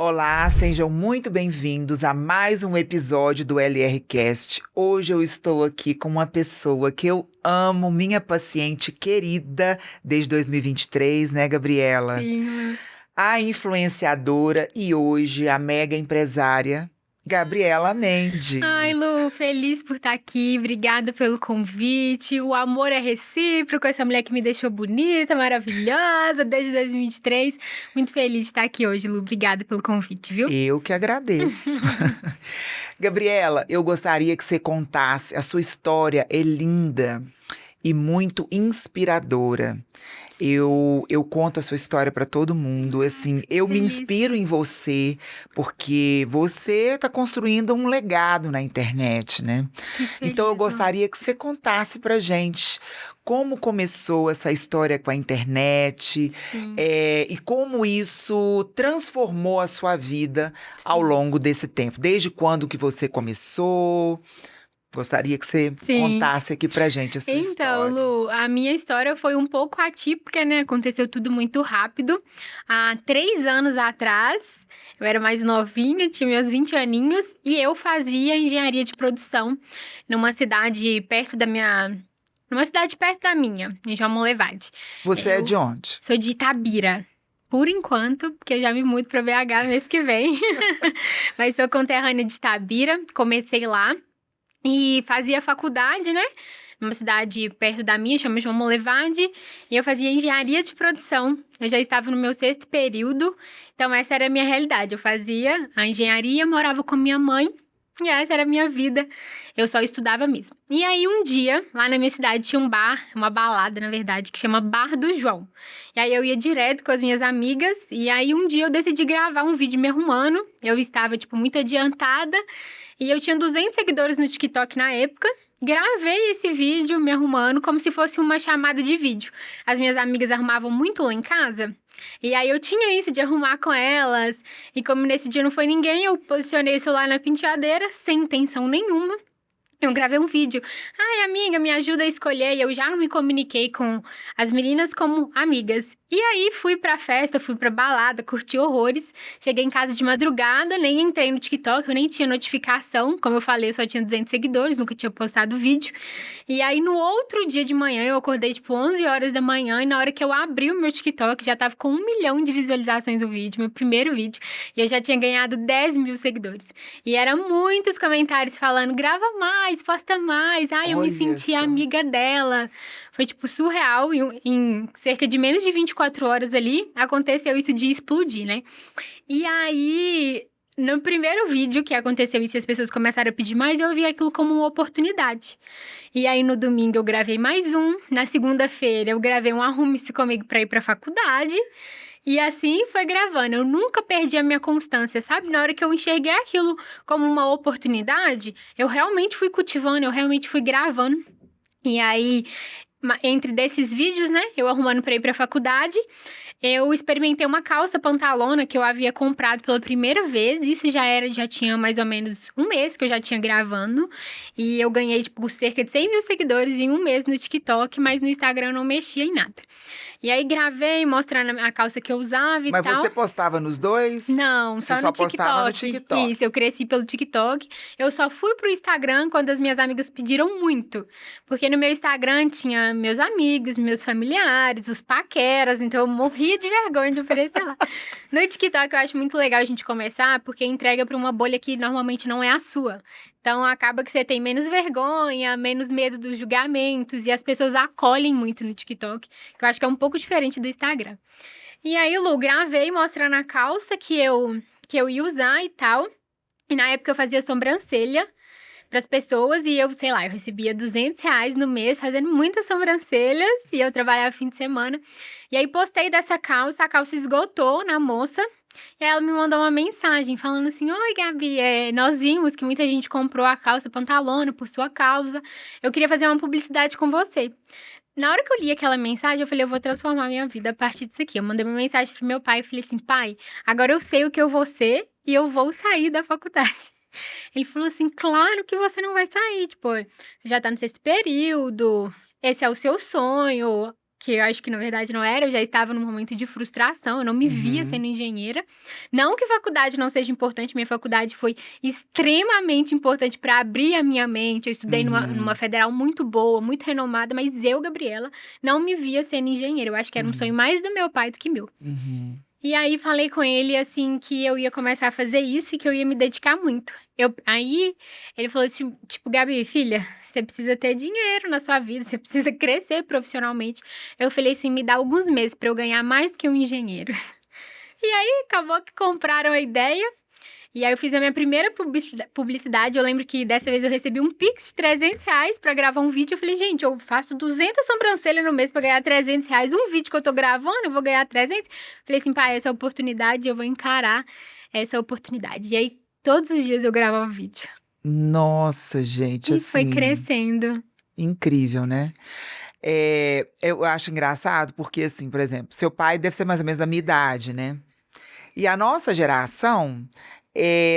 Olá, sejam muito bem-vindos a mais um episódio do LRcast. Hoje eu estou aqui com uma pessoa que eu amo, minha paciente querida desde 2023, né, Gabriela? Sim. A influenciadora e hoje a mega empresária, Gabriela Ai, Mendes. Lu, feliz por estar aqui. Obrigada pelo convite. O amor é recíproco. Essa mulher que me deixou bonita, maravilhosa, desde 2023. Muito feliz de estar aqui hoje, Lu. Obrigada pelo convite, viu? Eu que agradeço. Gabriela, eu gostaria que você contasse, a sua história é linda e muito inspiradora. Eu conto a sua história para todo mundo, assim, eu me Feliz. inspiro em você, porque você está construindo um legado na internet, né? Que feliz, Então eu Lu. gostaria que você contasse pra gente como começou essa história com a internet, Sim, e como isso transformou a sua vida ao sim. longo desse tempo. Desde quando que você começou? Gostaria que você Sim. contasse aqui pra gente a sua Então, história. Lu, a minha história foi um pouco atípica, né? Aconteceu tudo muito rápido. Há 3 anos atrás, eu era mais novinha, tinha meus 20 aninhos, e eu fazia engenharia de produção numa cidade perto da minha. Numa cidade perto da minha, em João Molevade. Você é Eu de onde? sou de Itabira. Por enquanto, porque eu já me mudo para BH mês que vem. Mas sou conterrânea de Itabira, comecei lá. E fazia faculdade, né? Numa cidade perto da minha, chama João Molevade. E eu fazia engenharia de produção. Eu já estava no meu 6º período. Então, essa era a minha realidade. Eu fazia a engenharia, morava com minha mãe. E essa era a minha vida. Eu só estudava mesmo. E aí, um dia, lá na minha cidade, tinha um bar, uma balada, na verdade, que chama Bar do João. E aí, eu ia direto com as minhas amigas. E aí, um dia, eu decidi gravar um vídeo me arrumando. Eu estava, muito adiantada. E eu tinha 200 seguidores no TikTok na época. Gravei esse vídeo me arrumando como se fosse uma chamada de vídeo. As minhas amigas arrumavam muito lá em casa. E aí eu tinha isso de arrumar com elas. E como nesse dia não foi ninguém, eu posicionei o celular na penteadeira sem intenção nenhuma. Eu gravei um vídeo. Ai, amiga, me ajuda a escolher. E eu já me comuniquei com as meninas como amigas. E aí fui pra festa, fui pra balada, curti horrores. Cheguei em casa de madrugada, nem entrei no TikTok, eu nem tinha notificação. Como eu falei, eu só tinha 200 seguidores, nunca tinha postado vídeo. E aí no outro dia de manhã, eu acordei 11 horas da manhã. E na hora que eu abri o meu TikTok, já tava com 1 milhão de visualizações o vídeo, meu primeiro vídeo. E eu já tinha ganhado 10 mil seguidores. E eram muitos comentários falando, grava mais, posta mais. Ai, eu me Olha senti só. amiga dela. Foi, surreal. Em cerca de menos de 24 horas ali, aconteceu isso de explodir, né? E aí, no primeiro vídeo que aconteceu isso e as pessoas começaram a pedir mais, eu vi aquilo como uma oportunidade. E aí, no domingo, eu gravei mais um. Na segunda-feira, eu gravei um Arrume-se Comigo pra ir pra faculdade. E assim foi gravando. Eu nunca perdi a minha constância, sabe? Na hora que eu enxerguei aquilo como uma oportunidade, eu realmente fui cultivando, eu realmente fui gravando. E aí, entre desses vídeos, né, eu arrumando pra ir pra faculdade, eu experimentei uma calça pantalona que eu havia comprado pela primeira vez. Isso já tinha mais ou menos um mês que eu já tinha gravando. E eu ganhei, cerca de 100 mil seguidores em um mês no TikTok, mas no Instagram eu não mexia em nada. E aí gravei, mostrando a calça que eu usava e Mas tal. você postava nos dois? Não, Você só só no postava no TikTok. Isso, TikTok. eu cresci pelo TikTok. Eu só fui pro Instagram quando as minhas amigas pediram muito. Porque no meu Instagram tinha meus amigos, meus familiares, os paqueras, então eu morria de vergonha de oferecer lá. No TikTok eu acho muito legal a gente começar, porque entrega pra uma bolha que normalmente não é a sua. Então acaba que você tem menos vergonha, menos medo dos julgamentos, e as pessoas acolhem muito no TikTok, que eu acho que é um pouco diferente do Instagram. E aí, Lu, gravei mostrando a calça que eu ia usar e tal. E na época eu fazia sobrancelha pras pessoas e eu, sei lá, eu recebia R$ 200 no mês fazendo muitas sobrancelhas e eu trabalhava fim de semana. E aí postei dessa calça, a calça esgotou na moça. E aí ela me mandou uma mensagem falando assim: Oi, Gabi, nós vimos que muita gente comprou a calça pantalona por sua causa. Eu queria fazer uma publicidade com você. Na hora que eu li aquela mensagem, eu falei, eu vou transformar minha vida a partir disso aqui. Eu mandei uma mensagem pro meu pai e falei assim, pai, agora eu sei o que eu vou ser e eu vou sair da faculdade. Ele falou assim, claro que você não vai sair, você já tá no 6º período, esse é o seu sonho, que eu acho que na verdade não era, eu já estava num momento de frustração, eu não me via Uhum. sendo engenheira. Não que faculdade não seja importante, minha faculdade foi extremamente importante para abrir a minha mente. Eu estudei numa Uhum. federal muito boa, muito renomada, mas eu, Gabriela, não me via sendo engenheira. Eu acho que era um sonho Uhum. mais do meu pai do que meu. Uhum. E aí falei com ele, assim, que eu ia começar a fazer isso e que eu ia me dedicar muito. Aí ele falou assim, tipo, Gabi, filha, você precisa ter dinheiro na sua vida, você precisa crescer profissionalmente. Eu falei assim, me dá alguns meses para eu ganhar mais do que um engenheiro. E aí acabou que compraram a ideia. E aí eu fiz a minha primeira publicidade. Eu lembro que dessa vez eu recebi um Pix de R$ 300 pra gravar um vídeo. Eu falei, gente, eu faço 200 sobrancelhas no mês pra ganhar R$ 300. Um vídeo que eu tô gravando, eu vou ganhar 300. Falei assim, pai, essa é a oportunidade, eu vou encarar essa oportunidade. E aí todos os dias eu gravava vídeo. Nossa, gente, E foi assim, crescendo. incrível, né? Eu acho engraçado porque, assim, por exemplo, seu pai deve ser mais ou menos da minha idade, né? E a nossa geração,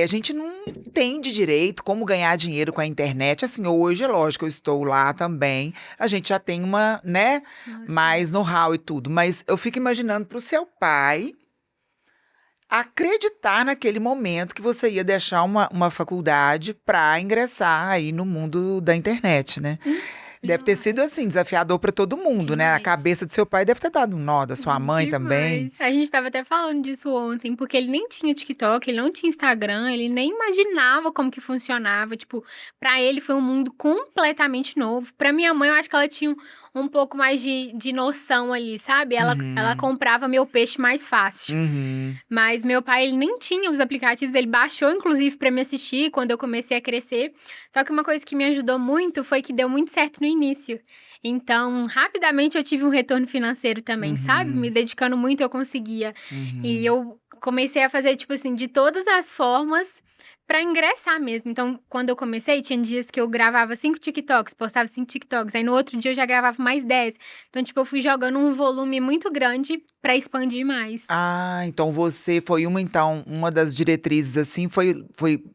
a gente não entende direito como ganhar dinheiro com a internet. Assim, hoje, é lógico, eu estou lá também. A gente já tem uma, né, Nossa. mais know-how e tudo. Mas eu fico imaginando para o seu pai acreditar naquele momento que você ia deixar uma faculdade para ingressar aí no mundo da internet, né? Deve ter Nossa, sido assim, desafiador para todo mundo, né? A demais. cabeça do seu pai deve ter dado um nó, da sua mãe também. Demais. A gente estava até falando disso ontem, porque ele nem tinha TikTok, ele não tinha Instagram, ele nem imaginava como que funcionava. Tipo, pra ele foi um mundo completamente novo. Pra minha mãe, eu acho que ela tinha um pouco mais de noção ali, sabe? Ela Uhum, comprava meu peixe mais fácil. uhum, Mas meu pai, ele nem tinha os aplicativos, ele baixou inclusive pra me assistir quando eu comecei a crescer. Só que uma coisa que me ajudou muito foi que deu muito certo no início. Então, rapidamente eu tive um retorno financeiro também, sabe? Me uhum, dedicando muito, eu conseguia. E uhum. eu comecei a fazer, tipo assim, de todas as formas pra ingressar mesmo. Então, quando eu comecei, tinha dias que eu gravava 5 TikToks, postava 5 TikToks. Aí no outro dia eu já gravava mais 10. Então, tipo, eu fui jogando um volume muito grande pra expandir mais. Ah, então você foi uma das diretrizes, assim, foi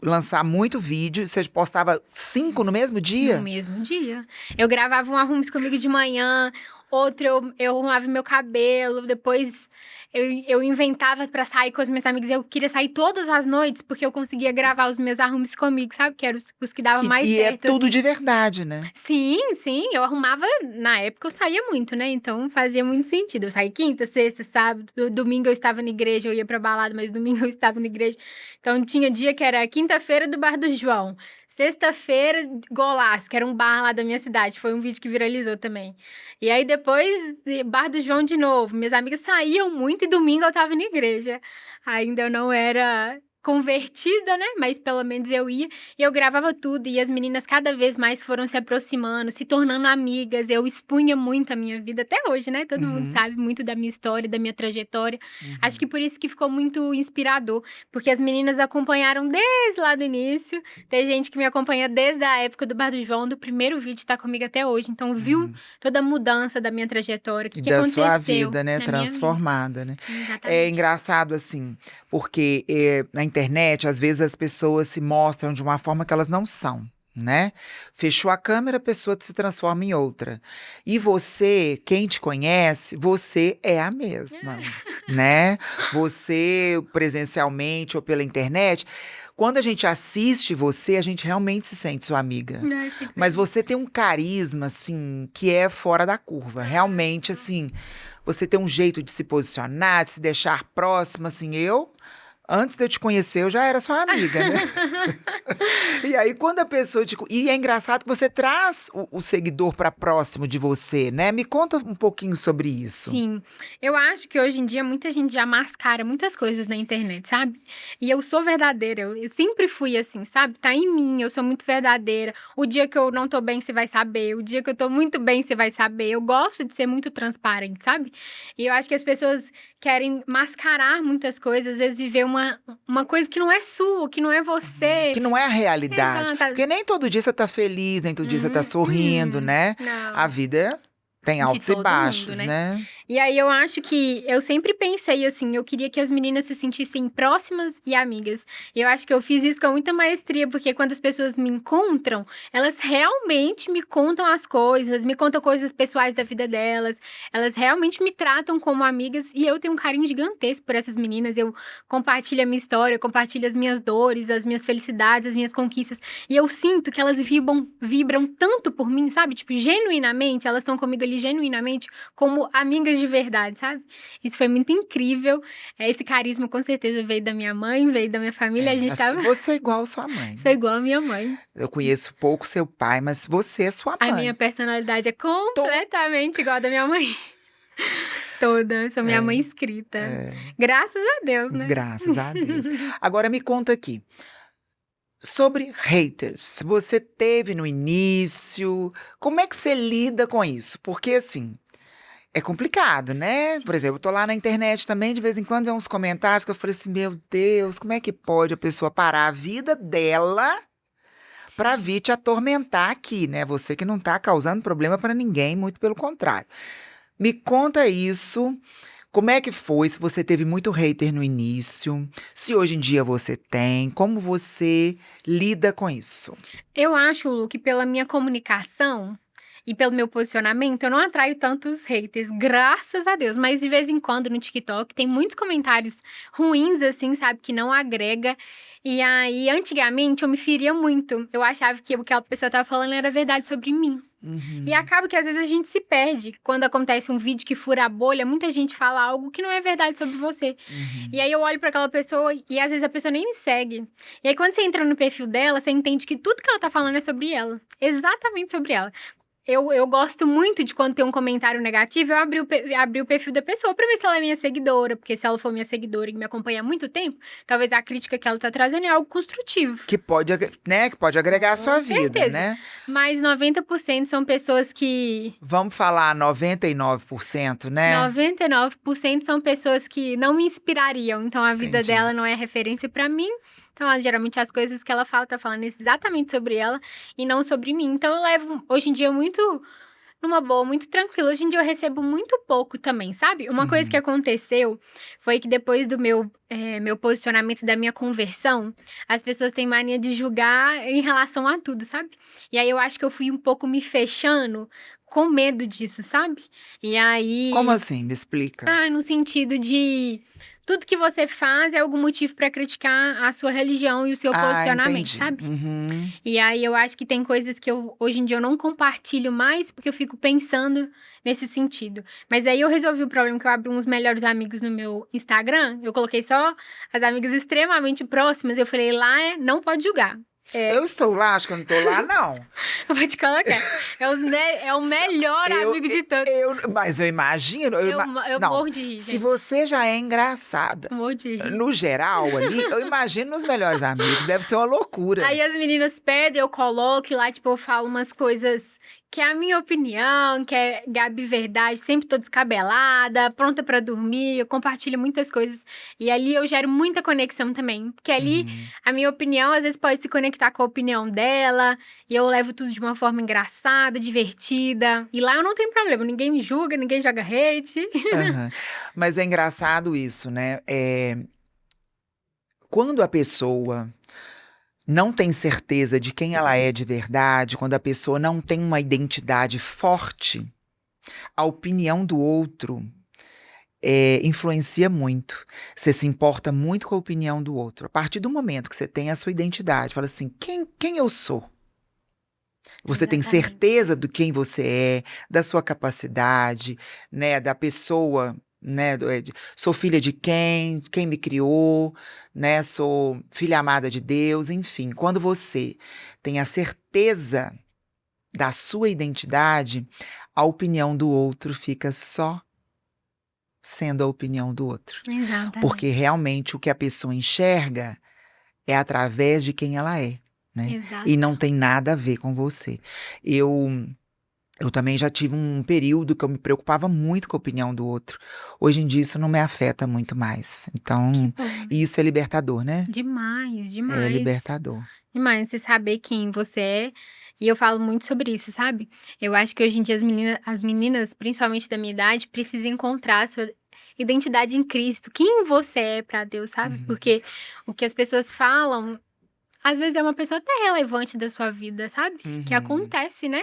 lançar muito vídeo. Você postava 5 no mesmo No dia? mesmo dia. Eu gravava um Arrume-se Comigo de manhã, outro eu arrumava meu cabelo, depois eu inventava pra sair com as minhas amigas. Eu queria sair todas as noites, porque eu conseguia gravar os meus Arrume-se Comigo, sabe? Que eram os que davam mais E é certo, tudo assim. de verdade, né? Sim, sim, eu arrumava. Na época eu saía muito, né? Então fazia muito sentido. Eu saía quinta, sexta, sábado, domingo eu estava na igreja, eu ia pra balada, mas domingo eu estava na igreja. Então tinha dia que era quinta-feira do Bar do João, sexta-feira Golaço, que era um bar lá da minha cidade. Foi um vídeo que viralizou também. E aí depois, Bar do João de novo. Minhas amigas saíam muito e domingo eu estava na igreja. Ainda eu não era convertida, né? Mas pelo menos eu ia. E eu gravava tudo, e as meninas cada vez mais foram se aproximando, se tornando amigas. Eu expunha muito a minha vida, até hoje, né? Todo mundo Uhum, sabe muito da minha história, da minha trajetória. Acho que uhum, por isso que ficou muito inspirador, porque as meninas acompanharam desde lá do início. Tem gente que me acompanha desde a época do Bar do João, do primeiro vídeo, tá comigo até hoje. Então, viu uhum. toda a mudança da minha trajetória, o que E que da sua aconteceu vida, né, na minha vida. transformada, né. É Exatamente. engraçado, assim, porque, na internet, às vezes, as pessoas se mostram de uma forma que elas não são, né. Fechou a câmera, a pessoa se transforma em outra. E você, quem te conhece, você é a mesma, né. Você, presencialmente ou pela internet, quando a gente assiste você, a gente realmente se sente sua amiga. Ai, fico Mas feliz. você tem um carisma, assim, que é fora da curva. Realmente, assim, você tem um jeito de se posicionar, de se deixar próxima, assim, antes de eu te conhecer, eu já era sua amiga, né? E aí, quando a pessoa e é engraçado que você traz o seguidor para próximo de você, né? Me conta um pouquinho sobre isso. Sim, eu acho que hoje em dia muita gente já mascara muitas coisas na internet, sabe? E eu sou verdadeira, eu sempre fui assim, sabe? Tá em mim, eu sou muito verdadeira. O dia que eu não tô bem, você vai saber. O dia que eu tô muito bem, você vai saber. Eu gosto de ser muito transparente, sabe? E eu acho que as pessoas querem mascarar muitas coisas, às vezes viver uma coisa que não é sua, que não é você. Que não é a realidade. Exato. Porque nem todo dia você tá feliz, nem todo dia você tá sorrindo, né? A Não. vida tem De altos e todo mundo, baixos, né? né? E aí eu acho que eu sempre pensei assim, eu queria que as meninas se sentissem próximas e amigas. E eu acho que eu fiz isso com muita maestria, porque quando as pessoas me encontram, elas realmente me contam as coisas, me contam coisas pessoais da vida delas, elas realmente me tratam como amigas e eu tenho um carinho gigantesco por essas meninas. Eu compartilho a minha história, eu compartilho as minhas dores, as minhas felicidades, as minhas conquistas. E eu sinto que elas vibram tanto por mim, sabe? Tipo, genuinamente, elas estão comigo ali genuinamente, como amigas de verdade, sabe? Isso foi muito incrível. Esse carisma com certeza veio da minha mãe, veio da minha família. A gente tava. Você é igual a sua mãe. Sou igual a minha mãe. Eu conheço pouco seu pai, mas você é sua A mãe. minha personalidade é completamente igual a da minha mãe. Toda. Sou minha mãe escrita. Graças a Deus, né? Graças a Deus. Agora me conta aqui. Sobre haters, você teve no início, como é que você lida com isso? Porque assim, é complicado, né? Por exemplo, eu tô lá na internet também, de vez em quando vem uns comentários que eu falei assim, meu Deus, como é que pode a pessoa parar a vida dela pra vir te atormentar aqui, né? Você que não tá causando problema pra ninguém, muito pelo contrário. Me conta isso. Como é que foi? Se você teve muito hater no início, se hoje em dia você tem, como você lida com isso? Eu acho, Lu, que pela minha comunicação e pelo meu posicionamento, eu não atraio tantos haters, graças a Deus. Mas de vez em quando no TikTok tem muitos comentários ruins, assim, sabe, que não agrega. E aí, antigamente, eu me feria muito. Eu achava que o que a pessoa tava falando era verdade sobre mim. E acaba que às vezes a gente se perde. Quando acontece um vídeo que fura a bolha, muita gente fala algo que não é verdade sobre você. E aí eu olho pra aquela pessoa e às vezes a pessoa nem me segue. E aí quando você entra no perfil dela, você entende que tudo que ela tá falando é sobre ela. Exatamente sobre ela. Eu gosto muito de quando tem um comentário negativo, eu abrir o perfil da pessoa pra ver se ela é minha seguidora. Porque se ela for minha seguidora e me acompanha há muito tempo, talvez a crítica que ela tá trazendo é algo construtivo. Que pode, né, que pode agregar a sua Com vida, certeza. né? Mas 90% são pessoas que Vamos falar 99%, né? 99% são pessoas que não me inspirariam, então a vida Entendi. dela não é referência pra mim. Então, geralmente as coisas que ela fala, tá falando exatamente sobre ela e não sobre mim. Então, eu levo hoje em dia muito numa boa, muito tranquila. Hoje em dia eu recebo muito pouco também, sabe? Uma coisa que aconteceu foi que depois do meu posicionamento, da minha conversão, as pessoas têm mania de julgar em relação a tudo, sabe? E aí eu acho que eu fui um pouco me fechando com medo disso, sabe? E aí. Como assim? Me explica. No sentido de tudo que você faz é algum motivo pra criticar a sua religião e o seu posicionamento, Entendi. sabe? E aí eu acho que tem coisas que hoje em dia eu não compartilho mais porque eu fico pensando nesse sentido. Mas aí eu resolvi o problema que eu abri uns melhores amigos no meu Instagram. Eu coloquei só as amigas extremamente próximas. Eu falei, lá não pode julgar. Eu estou lá, acho que eu não estou lá, não. Eu vou te colocar. É o melhor amigo de todos. Mas eu imagino. Eu não, morro de rir, se gente. você já é engraçada, Eu morro de rir. no geral ali, eu imagino nos melhores amigos, deve ser uma loucura. Aí as meninas pedem, eu coloco e lá, tipo, eu falo umas coisas que é a minha opinião, que é Gabi Verdade, sempre tô descabelada, pronta pra dormir, eu compartilho muitas coisas. E ali eu gero muita conexão também, porque ali a minha opinião às vezes pode se conectar com a opinião dela, e eu levo tudo de uma forma engraçada, divertida. E lá eu não tenho problema, ninguém me julga, ninguém joga hate. Mas é engraçado isso, né? Quando a pessoa não tem certeza de quem ela é de verdade, quando a pessoa não tem uma identidade forte, a opinião do outro influencia muito. Você se importa muito com a opinião do outro. A partir do momento que você tem a sua identidade, fala assim, quem eu sou? Você tem Exatamente. certeza do quem você é, da sua capacidade, né, da pessoa, né, sou filha de quem me criou, né, sou filha amada de Deus, enfim. Quando você tem a certeza da sua identidade, a opinião do outro fica só sendo a opinião do outro. Exatamente. Porque realmente o que a pessoa enxerga é através de quem ela é. Né? Exato. E não tem nada a ver com você. Eu também já tive um período que eu me preocupava muito com a opinião do outro. Hoje em dia isso não me afeta muito mais. Então, isso é libertador, né? Demais, demais. É libertador. Demais, você saber quem você é E eu falo muito sobre isso, sabe? Eu acho que hoje em dia as meninas, principalmente da minha idade, precisam encontrar a sua identidade em Cristo. Quem você é pra Deus, sabe? Uhum. Porque o que as pessoas falam, às vezes é uma pessoa até relevante da sua vida, sabe? Que Uhum. acontece, né?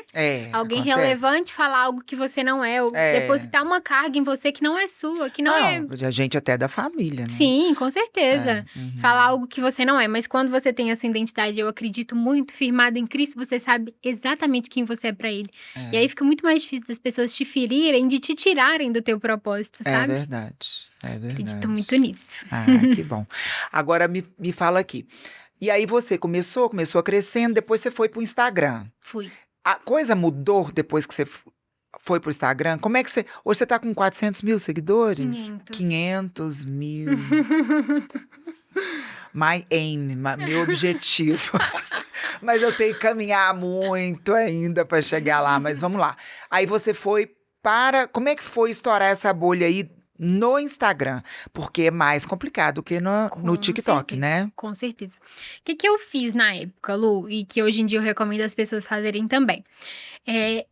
Alguém Acontece. relevante falar algo que você não é, ou É. depositar uma carga em você que não é sua, que não é. Não, a gente até é da família, né? Sim, com certeza. Falar Uhum. algo que você não é, mas quando você tem a sua identidade, eu acredito muito, firmada em Cristo, você sabe exatamente quem você é pra Ele. E aí É, fica muito mais difícil das pessoas te ferirem, de te tirarem do teu propósito, é sabe? verdade, é Acredito verdade. muito nisso. Ah, que bom. Agora me fala aqui. E aí você começou a crescendo, depois você foi pro Instagram. Fui. A coisa mudou depois que você foi pro Instagram? Como é que você. Hoje você tá com 400 mil seguidores? 500. 500 mil. My aim, meu objetivo. Mas eu tenho que caminhar muito ainda para chegar lá, mas vamos lá. Aí você foi para. Como é que foi estourar essa bolha aí no Instagram? Porque é mais complicado que no Com TikTok, certeza, né? com certeza. O que que eu fiz na época, Lu, e que hoje em dia eu recomendo as pessoas fazerem também?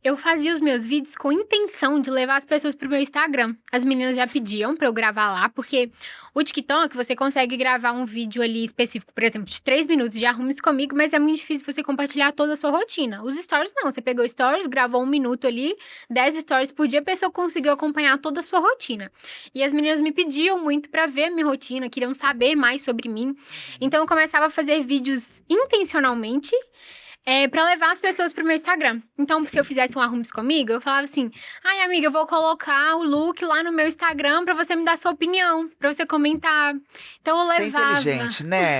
Eu fazia os meus vídeos com intenção de levar as pessoas pro meu Instagram. As meninas já pediam pra eu gravar lá, porque o TikTok você consegue gravar um vídeo ali específico, por exemplo, de 3 minutos de arrume-se comigo, mas é muito difícil você compartilhar toda a sua rotina. Os stories não, você pegou stories, gravou 1 minuto ali, 10 stories por dia, a pessoa conseguiu acompanhar toda a sua rotina. E as meninas me pediam muito pra ver a minha rotina, queriam saber mais sobre mim. Então eu começava a fazer vídeos intencionalmente pra levar as pessoas pro meu Instagram. Então, se eu fizesse um arrumes comigo, eu falava assim: ai, amiga, eu vou colocar o look lá no meu Instagram pra você me dar sua opinião, pra você comentar. Então, eu Você é levava. inteligente, né?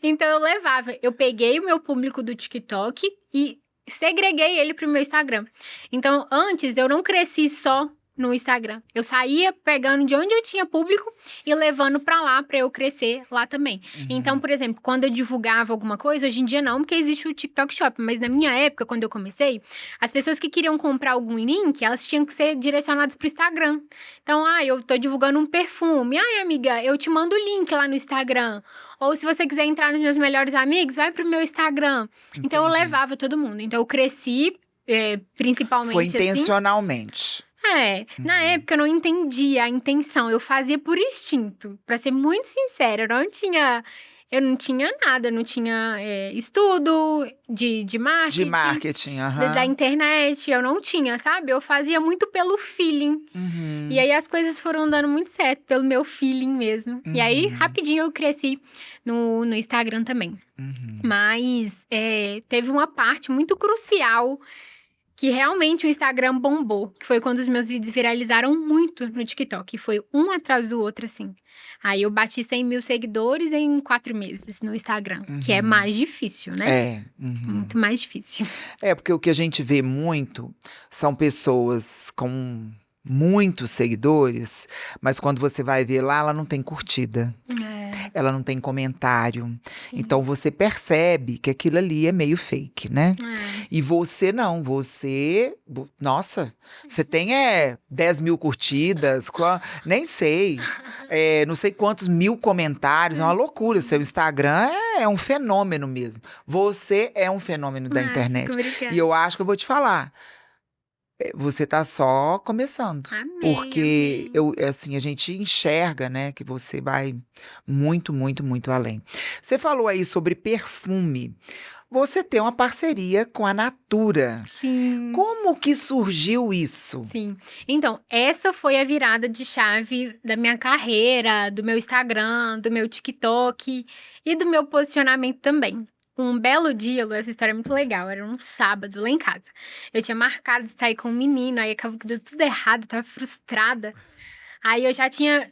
Então, eu levava. Eu peguei o meu público do TikTok e segreguei ele pro meu Instagram. Então, antes, eu não cresci só no Instagram. Eu saía pegando de onde eu tinha público e levando pra lá pra eu crescer lá também. Então, por exemplo, quando eu divulgava alguma coisa, hoje em dia não, porque existe o TikTok Shop, mas na minha época, quando eu comecei, as pessoas que queriam comprar algum link, elas tinham que ser direcionadas pro Instagram. Então, eu tô divulgando um perfume. Ai, amiga, eu te mando o link lá no Instagram. Ou se você quiser entrar nos meus melhores amigos, vai pro meu Instagram. Então, eu Entendi. levava todo mundo. Então, eu cresci, Foi principalmente assim. intencionalmente. Na Uhum. época eu não entendia a intenção, eu fazia por instinto. Pra ser muito sincera, eu não tinha nada, eu não tinha estudo de De marketing, marketing, da aham. internet, eu não tinha, sabe? Eu fazia muito pelo feeling. E Uhum. aí as coisas foram dando muito certo, pelo meu feeling mesmo. E aí, Uhum. rapidinho eu cresci no Instagram também. Uhum. Mas teve uma parte muito crucial que realmente o Instagram bombou, que foi quando os meus vídeos viralizaram muito no TikTok, e foi um atrás do outro, assim. Aí eu bati 100 mil seguidores em 4 meses no Instagram, que é Uhum. mais difícil, né? É. Uhum. Muito mais difícil. É, porque o que a gente vê muito são pessoas com muitos seguidores, mas quando você vai ver lá, ela não tem curtida, É, ela não tem comentário. sim. Então você percebe que aquilo ali é meio fake, né? É. E você não, nossa, você tem 10 mil curtidas, nem sei, não sei quantos mil comentários, é uma loucura. Seu Instagram é um fenômeno mesmo. Você é um fenômeno da Fico internet. E brincando. eu acho que eu vou te falar, você tá só começando. Amém, Porque amém. assim, a gente enxerga, né, que você vai muito, muito, muito além. Você falou aí sobre perfume. Você tem uma parceria com a Natura. Sim. Como que surgiu isso? Sim. Então, essa foi a virada de chave da minha carreira, do meu Instagram, do meu TikTok e do meu posicionamento também. Um belo dia, Lu, essa história é muito legal. Era um sábado lá em casa. Eu tinha marcado de sair com um menino, aí acabou que deu tudo errado, eu tava frustrada. Aí eu já tinha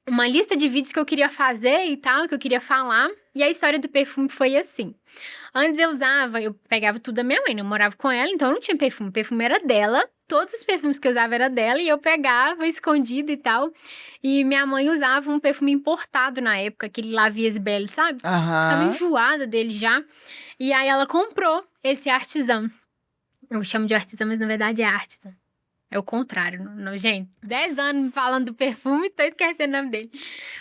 uma lista de vídeos que eu queria fazer e tal, que eu queria falar. E a história do perfume foi assim. Antes eu pegava tudo da minha mãe, né? Eu morava com ela, então eu não tinha perfume. O perfume era dela. Todos os perfumes que eu usava era dela e eu pegava escondido e tal. E minha mãe usava um perfume importado na época, aquele La Vie Belle, sabe? Tava Aham. enjoada dele já. E aí ela comprou esse artesão. Eu chamo de artesão, mas na verdade é artisan. É o contrário, gente. 10 anos me falando do perfume, tô esquecendo o nome dele.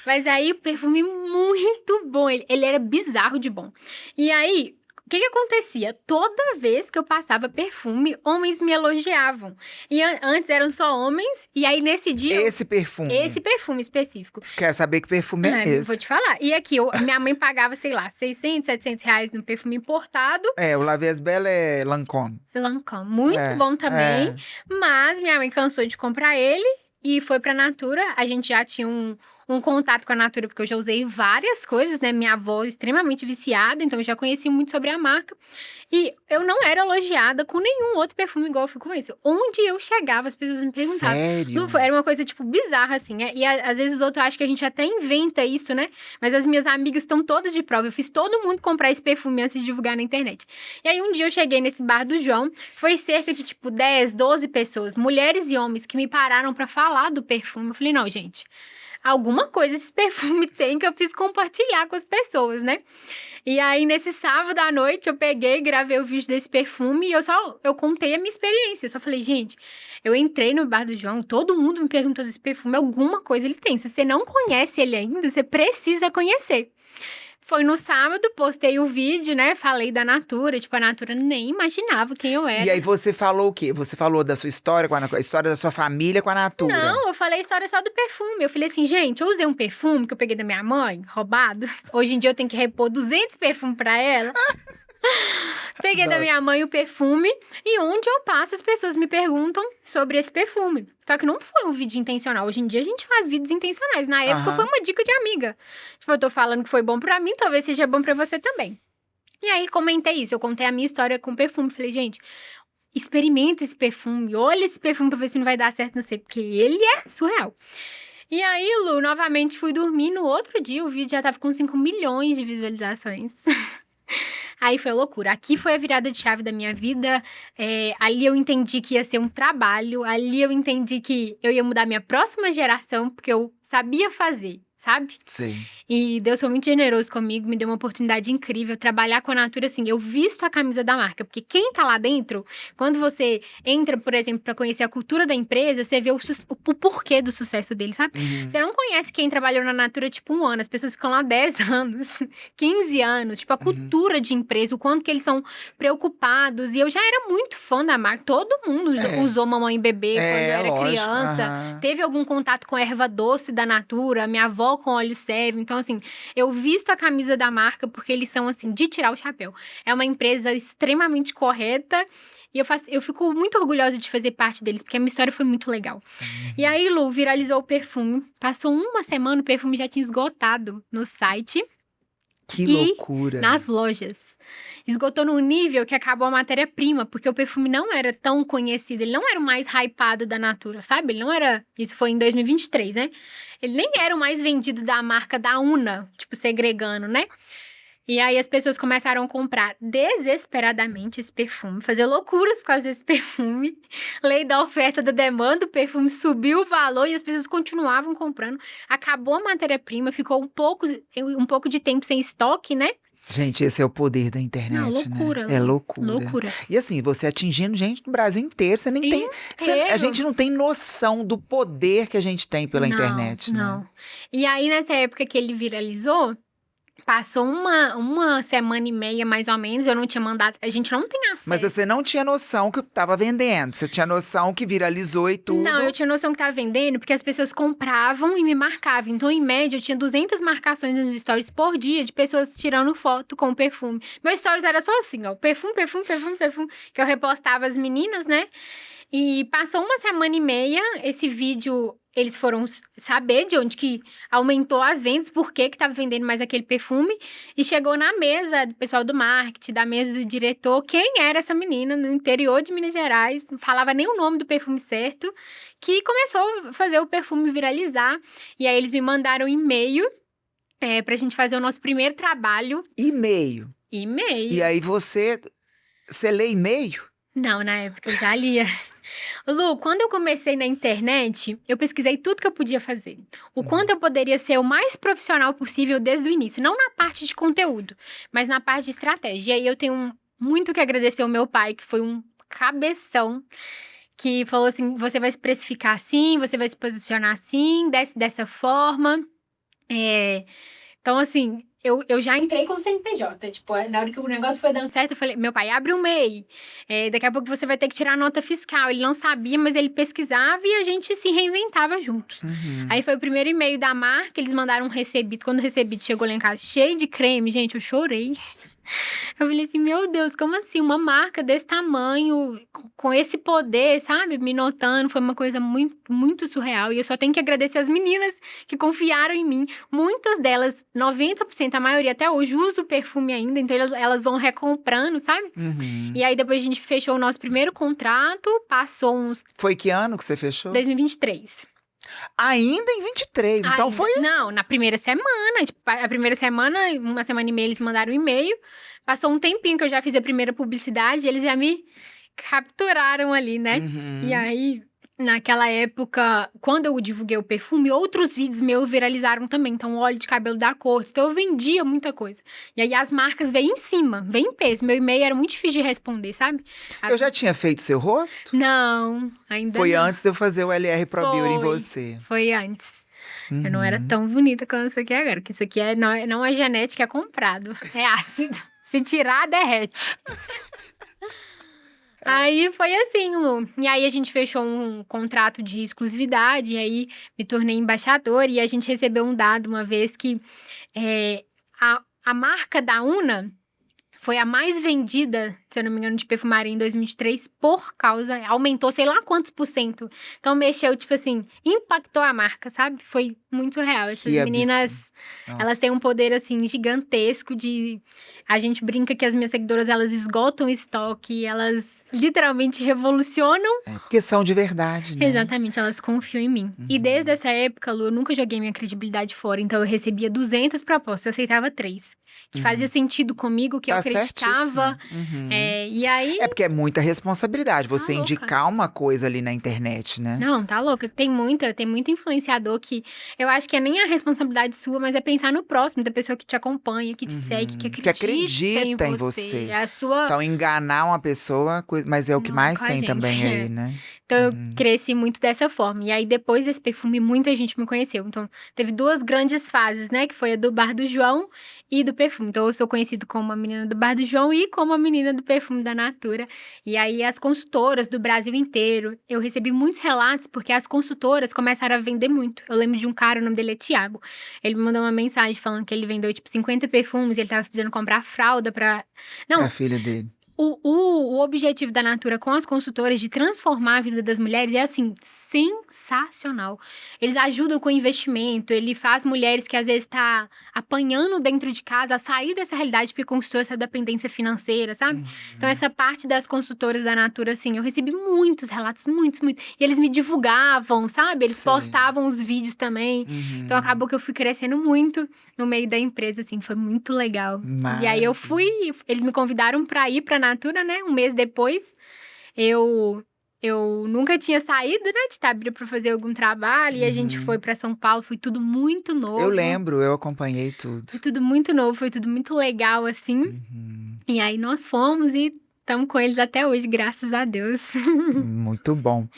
Mas aí, o perfume muito bom. Ele era bizarro de bom. E aí, que acontecia? Toda vez que eu passava perfume, homens me elogiavam. E antes eram só homens, e aí nesse dia... Esse perfume. Esse perfume específico. Quero saber que perfume é Vou esse. te falar. E aqui, minha mãe pagava, sei lá, 600, 700 reais no perfume importado. O La Vie Belle é Lancôme. Lancôme, muito bom também. Mas minha mãe cansou de comprar ele e foi pra Natura. A gente já tinha um contato com a Natura, porque eu já usei várias coisas, né? Minha avó é extremamente viciada, então eu já conheci muito sobre a marca. E eu não era elogiada com nenhum outro perfume igual eu fui com esse. Onde eu chegava, as pessoas me perguntavam. Sério? Era uma coisa, tipo, bizarra, assim. E às vezes os outros acham que a gente até inventa isso, né? Mas as minhas amigas estão todas de prova. Eu fiz todo mundo comprar esse perfume antes de divulgar na internet. E aí um dia eu cheguei nesse bar do João, foi cerca de, tipo, 10, 12 pessoas, mulheres e homens, que me pararam pra falar do perfume. Eu falei, não, gente... Alguma coisa esse perfume tem que eu preciso compartilhar com as pessoas, né? E aí, nesse sábado à noite, eu peguei, gravei o vídeo desse perfume e eu contei a minha experiência. Eu só falei, gente, eu entrei no bar do João, todo mundo me perguntou desse perfume, alguma coisa ele tem. Se você não conhece ele ainda, você precisa conhecer. Foi no sábado, postei o vídeo, né? Falei da Natura, tipo, a Natura nem imaginava quem eu era. E aí você falou o quê? Você falou da sua história a história da sua família com a Natura? Não, eu falei a história só do perfume. Eu falei assim, gente, eu usei um perfume que eu peguei da minha mãe, roubado. Hoje em dia eu tenho que repor 200 perfumes pra ela. Peguei da minha mãe o perfume e onde eu passo as pessoas me perguntam sobre esse perfume. Só que não foi um vídeo intencional. Hoje em dia a gente faz vídeos intencionais. Na época foi uma dica de amiga. Tipo, eu tô falando que foi bom pra mim, talvez seja bom pra você também. E aí comentei isso, eu contei a minha história com perfume. Falei, gente, experimenta esse perfume, olha esse perfume pra ver se não vai dar certo, não sei, porque ele é surreal. E aí, Lu, novamente fui dormir. No outro dia o vídeo já tava com 5 milhões de visualizações. Aí foi loucura. Aqui foi a virada de chave da minha vida. Ali eu entendi que ia ser um trabalho. Ali eu entendi que eu ia mudar minha próxima geração, porque eu sabia fazer, sabe? Sim. E Deus foi muito generoso comigo, me deu uma oportunidade incrível. Trabalhar com a Natura, assim, eu visto a camisa da marca. Porque quem tá lá dentro, quando você entra, por exemplo, pra conhecer a cultura da empresa, você vê o porquê do sucesso dele, sabe? Você não conhece quem trabalhou na Natura, tipo, 1 ano. As pessoas ficam lá 10 anos, 15 anos. Tipo, a cultura de empresa, o quanto que eles são preocupados. E eu já era muito fã da marca. Todo mundo usou mamãe e bebê quando eu era criança. Teve algum contato com a erva doce da Natura, minha avó com óleo Seve. Então, assim, eu visto a camisa da marca porque eles são, assim, de tirar o chapéu. É uma empresa extremamente correta e eu fico muito orgulhosa de fazer parte deles, porque a minha história foi muito legal. E aí, Lu, viralizou o perfume. Passou 1 semana, o perfume já tinha esgotado no site. Que loucura. Nas lojas. Esgotou num nível que acabou a matéria-prima, porque o perfume não era tão conhecido, ele não era o mais hypado da Natura, sabe? Ele não era... Isso foi em 2023, né? Ele nem era o mais vendido da marca da Una, tipo, segregando, né? E aí as pessoas começaram a comprar desesperadamente esse perfume, fazer loucuras por causa desse perfume. Lei da oferta da demanda, o perfume subiu o valor e as pessoas continuavam comprando. Acabou a matéria-prima, ficou um pouco de tempo sem estoque, né? Gente, esse é o poder da internet, loucura, né? É loucura. Loucura. E assim, você atingindo gente no Brasil inteiro, você nem tem... a gente não tem noção do poder que a gente tem pela internet, né? Não. E aí, nessa época que ele viralizou, passou uma semana e meia, mais ou menos, eu não tinha mandado, a gente não tem acesso. Mas você não tinha noção que tava vendendo, você tinha noção que viralizou e tudo. Não, eu tinha noção que tava vendendo, porque as pessoas compravam e me marcavam. Então, em média, eu tinha 200 marcações nos stories por dia de pessoas tirando foto com o perfume. Meu stories era só assim, ó, perfume, que eu repostava as meninas, né? E passou 1 semana e meia, esse vídeo, eles foram saber de onde que aumentou as vendas, por que tava vendendo mais aquele perfume, e chegou na mesa do pessoal do marketing, da mesa do diretor, quem era essa menina no interior de Minas Gerais, não falava nem o nome do perfume certo, que começou a fazer o perfume viralizar, e aí eles me mandaram um e-mail pra gente fazer o nosso primeiro trabalho. E-mail? E-mail. E aí você lê e-mail? Não, na época eu já lia. Lu, quando eu comecei na internet, eu pesquisei tudo que eu podia fazer. O quanto eu poderia ser o mais profissional possível desde o início. Não na parte de conteúdo, mas na parte de estratégia. E aí eu tenho muito que agradecer ao meu pai, que foi um cabeção, que falou assim, você vai se precificar assim, você vai se posicionar assim, dessa forma. Então, assim, eu já entrei com o CNPJ. Tipo, na hora que o negócio foi dando certo, eu falei, meu pai, abre o MEI. Daqui a pouco você vai ter que tirar a nota fiscal. Ele não sabia, mas ele pesquisava e a gente se reinventava juntos. Aí foi o primeiro e-mail da marca, eles mandaram um recebido. Quando o recebido chegou lá em casa, cheio de creme, gente, eu chorei. Eu falei assim, meu Deus, como assim? Uma marca desse tamanho, com esse poder, sabe? Me notando, foi uma coisa muito, muito surreal. E eu só tenho que agradecer as meninas que confiaram em mim. Muitas delas, 90%, a maioria até hoje, usa o perfume ainda. Então, elas vão recomprando, sabe? E aí, depois a gente fechou o nosso primeiro contrato. Passou uns Foi que ano que você fechou? 2023. Ainda em 23, então Ainda. foi... Não, na primeira semana. Tipo, a primeira semana, uma semana e meia, eles mandaram um e-mail. Passou um tempinho que eu já fiz a primeira publicidade, eles já me capturaram ali, né? E aí, naquela época, quando eu divulguei o perfume, outros vídeos meus viralizaram também. Então, óleo de cabelo da cor. Então, eu vendia muita coisa. E aí, as marcas veio em cima, veio em peso. Meu e-mail era muito difícil de responder, sabe? Eu já tinha feito seu rosto? Não, ainda Foi não. antes de eu fazer o LR Pro Beauty em você. Foi antes. Eu não era tão bonita quanto isso aqui agora. Que isso aqui não é genética, é comprado. É ácido. Se tirar, derrete. Aí foi assim, Lu. E aí a gente fechou um contrato de exclusividade, e aí me tornei embaixadora, e a gente recebeu um dado uma vez que a marca da Una foi a mais vendida, se eu não me engano, de perfumaria em 2023, por causa... Aumentou sei lá quantos %. Então, mexeu, tipo assim, impactou a marca, sabe? Foi muito real. Essas meninas, elas têm um poder, assim, gigantesco de... A gente brinca que as minhas seguidoras, elas esgotam o estoque, elas literalmente revolucionam. Porque são de verdade, né? Exatamente, elas confiam em mim. E desde essa época, Lu, eu nunca joguei minha credibilidade fora. Então, eu recebia 200 propostas, eu aceitava 3. Que fazia sentido comigo, que eu acreditava. E aí... É porque é muita responsabilidade você indicar uma coisa ali na internet, né? Não, tá louca. Tem muito influenciador que... Eu acho que é nem a responsabilidade sua, mas é pensar no próximo, da pessoa que te acompanha, que te segue, que acredita em você. É a sua... Então, enganar uma pessoa, mas é o que mais tem também aí, né? Então, eu cresci muito dessa forma. E aí, depois desse perfume, muita gente me conheceu. Então, teve 2 grandes fases, né? Que foi a do Bar do João e do perfume. Então, eu sou conhecida como a menina do Bar do João e como a menina do perfume da Natura. E aí, as consultoras do Brasil inteiro, eu recebi muitos relatos, porque as consultoras começaram a vender muito. Eu lembro de um cara, o nome dele é Thiago. Ele me mandou uma mensagem falando que ele vendeu, tipo, 50 perfumes, ele tava precisando comprar fralda pra... Não, a filha dele. O objetivo da Natura com as consultoras de transformar a vida das mulheres é, assim, sensacional. Eles ajudam com investimento, ele faz mulheres que às vezes tá apanhando dentro de casa a sair dessa realidade porque conquistou essa dependência financeira, sabe? Então, essa parte das consultoras da Natura, assim, eu recebi muitos relatos, muitos. E eles me divulgavam, sabe? Eles postavam os vídeos também. Então, acabou que eu fui crescendo muito no meio da empresa, assim, foi muito legal. E aí, eu fui, eles me convidaram pra ir pra Natura, né? Um mês depois, eu nunca tinha saído, né, de Itabira pra fazer algum trabalho. E a gente foi pra São Paulo, foi tudo muito novo. Eu lembro, eu acompanhei tudo. Foi tudo muito novo, foi tudo muito legal, assim. E aí, nós fomos e estamos com eles até hoje, graças a Deus. Muito bom.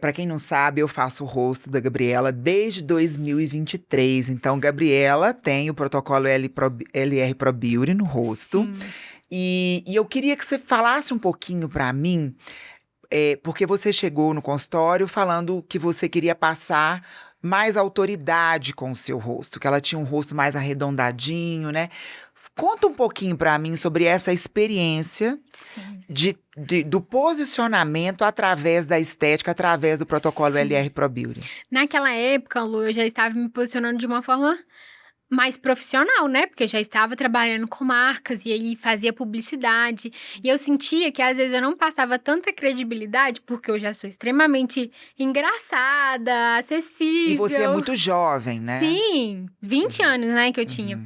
Pra quem não sabe, eu faço o rosto da Gabriela desde 2023. Então, Gabriela tem o protocolo LR Pro Beauty no rosto. E eu queria que você falasse um pouquinho pra mim, porque você chegou no consultório falando que você queria passar mais autoridade com o seu rosto, que ela tinha um rosto mais arredondadinho, né? Conta um pouquinho pra mim sobre essa experiência do posicionamento através da estética, através do protocolo LR Pro Beauty. Naquela época, Lu, eu já estava me posicionando de uma forma mais profissional, né? Porque eu já estava trabalhando com marcas e aí fazia publicidade. E eu sentia que às vezes eu não passava tanta credibilidade, porque eu já sou extremamente engraçada, acessível. E você é muito jovem, né? Sim, 20 anos, né, que eu tinha.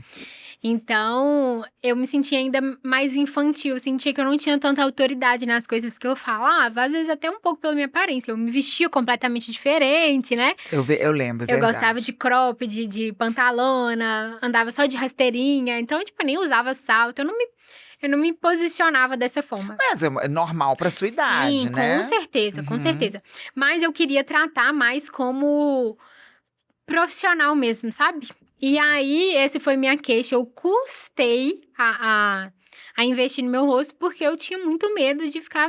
Então, eu me sentia ainda mais infantil, eu sentia que eu não tinha tanta autoridade nas coisas que eu falava, às vezes até um pouco pela minha aparência, eu me vestia completamente diferente, né? Eu lembro, é Eu verdade. gostava de crop, de pantalona, andava só de rasteirinha, então, tipo, eu nem usava salto, eu não me posicionava dessa forma. Mas é normal pra sua idade, Sim, né? com certeza, com certeza. Mas eu queria tratar mais como profissional mesmo, sabe? E aí, esse foi minha queixa. Eu custei a investir no meu rosto porque eu tinha muito medo de ficar